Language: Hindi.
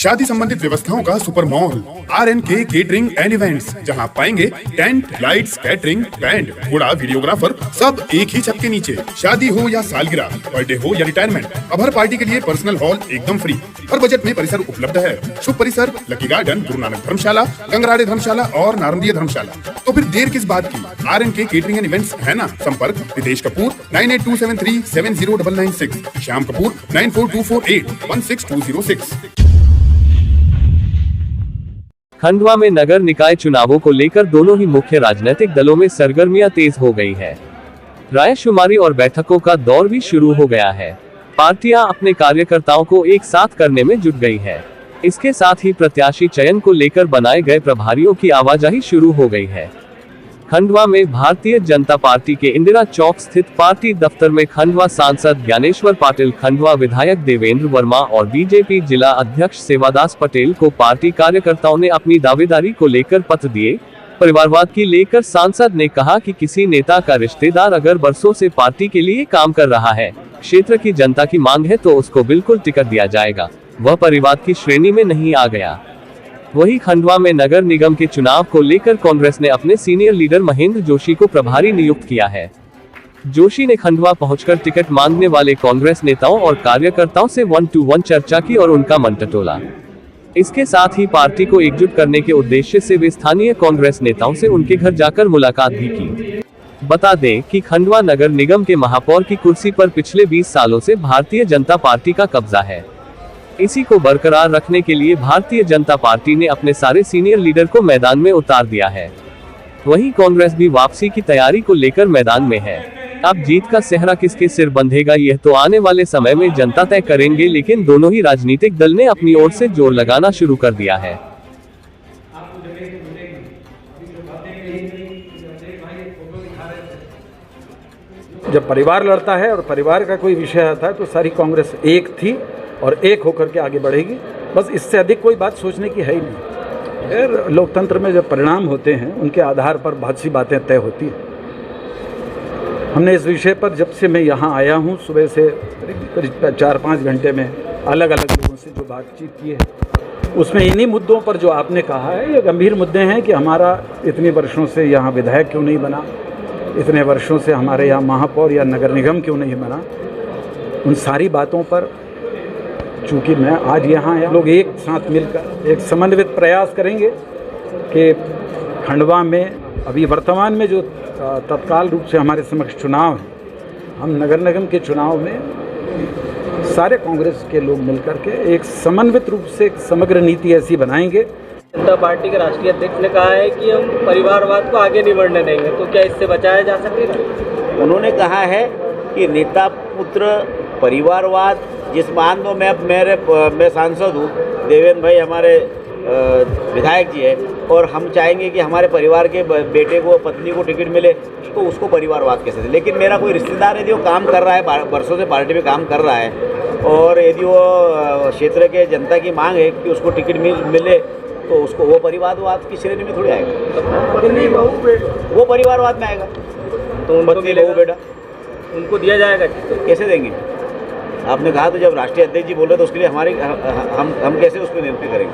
शादी संबंधित व्यवस्थाओं का super mall RNK catering and events, जहां पाएंगे टेंट, लाइट्स, कैटरिंग, बैंड, घोड़ा, वीडियोग्राफर, सब एक ही छत के नीचे। शादी हो या सालगिरह, बर्थडे हो या रिटायरमेंट, अब हर पार्टी के लिए पर्सनल हॉल एकदम फ्री। हर बजट में परिसर उपलब्ध है। शुभ परिसर लकी गार्डन, गुरु नानक धर्मशाला, गंगराड़े धर्मशाला और नारंदिया धर्मशाला। तो फिर देर किस बात की? RNK केटरिंग एंड इवेंट्स है ना। संपर्क रितेश कपूर 9827370996, श्याम कपूर 9424816206। खंडवा में नगर निकाय चुनावों को लेकर दोनों ही मुख्य राजनीतिक दलों में सरगर्मियां तेज हो गई है। रायशुमारी और बैठकों का दौर भी शुरू हो गया है। पार्टियां अपने कार्यकर्ताओं को एक साथ करने में जुट गई है। इसके साथ ही प्रत्याशी चयन को लेकर बनाए गए प्रभारियों की आवाजाही शुरू हो गई है। खंडवा में भारतीय जनता पार्टी के इंदिरा चौक स्थित पार्टी दफ्तर में खंडवा सांसद ज्ञानेश्वर पाटिल, खंडवा विधायक देवेंद्र वर्मा और बीजेपी जिला अध्यक्ष सेवादास पटेल को पार्टी कार्यकर्ताओं ने अपनी दावेदारी को लेकर पत्र दिए। परिवारवाद की लेकर सांसद ने कहा कि किसी नेता का रिश्तेदार अगर बरसों से पार्टी के लिए काम कर रहा है, क्षेत्र की जनता की मांग है तो उसको बिल्कुल टिकट दिया जाएगा। वह परिवार की श्रेणी में नहीं आ गया। वहीं खंडवा में नगर निगम के चुनाव को लेकर कांग्रेस ने अपने सीनियर लीडर महेंद्र जोशी को प्रभारी नियुक्त किया है। जोशी ने खंडवा पहुंचकर टिकट मांगने वाले कांग्रेस नेताओं और कार्यकर्ताओं से 1-to-1 चर्चा की और उनका मन टटोला। इसके साथ ही पार्टी को एकजुट करने के उद्देश्य से वे स्थानीय कांग्रेस नेताओं से उनके घर जाकर मुलाकात भी की। बता दें कि खंडवा नगर निगम के महापौर की कुर्सी पर पिछले 20 सालों से भारतीय जनता पार्टी का कब्जा है। इसी को बरकरार रखने के लिए भारतीय जनता पार्टी ने अपने सारे सीनियर लीडर को मैदान में उतार दिया है। वहीं कांग्रेस भी वापसी की तैयारी को लेकर मैदान में है। अब जीत का सेहरा किसके सिर बंधेगा यह तो आने वाले समय में जनता तय करेंगे, लेकिन दोनों ही राजनीतिक दल ने अपनी ओर से जोर लगाना शुरू कर दिया है। जब परिवार लड़ता है और परिवार का कोई विषय आता है तो सारी कांग्रेस एक थी और एक होकर के आगे बढ़ेगी। बस इससे अधिक कोई बात सोचने की है ही नहीं। फिर लोकतंत्र में जब परिणाम होते हैं उनके आधार पर बहुत सी बातें तय होती हैं। हमने इस विषय पर जब से मैं यहाँ आया हूँ, सुबह से करीब 4-5 घंटे में अलग अलग लोगों से जो बातचीत की है, उसमें इन्हीं मुद्दों पर जो आपने कहा है, ये गंभीर मुद्दे हैं कि हमारा इतने वर्षों से यहाँ विधायक क्यों नहीं बना, इतने वर्षों से हमारे यहाँ महापौर या नगर निगम क्यों नहीं बना। उन सारी बातों पर चूँकि मैं आज यहाँ आया, लोग एक साथ मिलकर एक समन्वित प्रयास करेंगे कि खंडवा में अभी वर्तमान में जो तत्काल रूप से हमारे समक्ष चुनाव है, हम नगर निगम के चुनाव में सारे कांग्रेस के लोग मिलकर के एक समन्वित रूप से एक समग्र नीति ऐसी बनाएंगे। जनता पार्टी के राष्ट्रीय अध्यक्ष ने कहा है कि हम परिवारवाद को आगे नहीं बढ़ने देंगे, तो क्या इससे बचाया जा सकेगा? उन्होंने कहा है कि नेता पुत्र परिवारवाद, जिस मान लो मैं सांसद हूँ, देवेंद्र भाई हमारे विधायक जी है, और हम चाहेंगे कि हमारे परिवार के बेटे को, पत्नी को टिकट मिले, तो उसको परिवारवाद कैसे दे। लेकिन मेरा कोई रिश्तेदार यदि वो काम कर रहा है, वर्षों से पार्टी में काम कर रहा है, और यदि वो क्षेत्र के जनता की मांग है कि उसको टिकट मिले, तो उसको वो परिवारवाद की श्रेणी में थोड़ी आएगा, वो परिवारवाद में आएगा। तो पत्नी बहू बेटा उनको दिया जाएगा, कैसे देंगे? आपने कहा तो जब राष्ट्रीय अध्यक्ष जी बोल रहे तो उसके लिए हम कैसे उस पर नियुक्ति करेंगे?